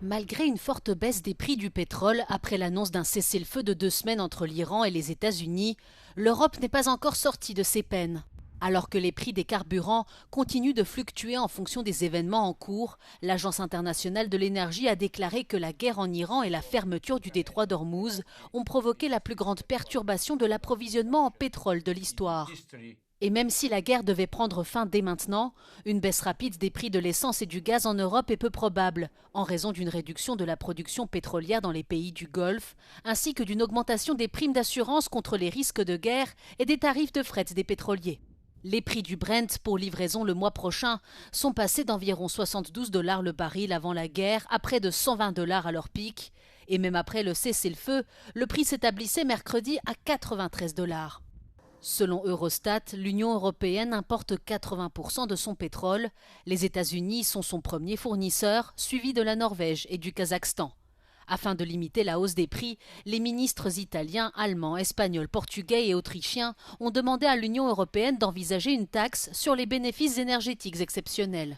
Malgré une forte baisse des prix du pétrole après l'annonce d'un cessez-le-feu de 2 semaines entre l'Iran et les États-Unis, l'Europe n'est pas encore sortie de ses peines. Alors que les prix des carburants continuent de fluctuer en fonction des événements en cours, l'Agence internationale de l'énergie a déclaré que la guerre en Iran et la fermeture du détroit d'Ormuz ont provoqué la plus grande perturbation de l'approvisionnement en pétrole de l'histoire. Et même si la guerre devait prendre fin dès maintenant, une baisse rapide des prix de l'essence et du gaz en Europe est peu probable, en raison d'une réduction de la production pétrolière dans les pays du Golfe, ainsi que d'une augmentation des primes d'assurance contre les risques de guerre et des tarifs de fret des pétroliers. Les prix du Brent pour livraison le mois prochain sont passés d'environ 72 $ le baril avant la guerre à près de 120 $ à leur pic, et même après le cessez-le-feu, le prix s'établissait mercredi à 93 $. Selon Eurostat, l'Union européenne importe 80% de son pétrole. Les États-Unis sont son premier fournisseur, suivi de la Norvège et du Kazakhstan. Afin de limiter la hausse des prix, les ministres italiens, allemands, espagnols, portugais et autrichiens ont demandé à l'Union européenne d'envisager une taxe sur les bénéfices énergétiques exceptionnels.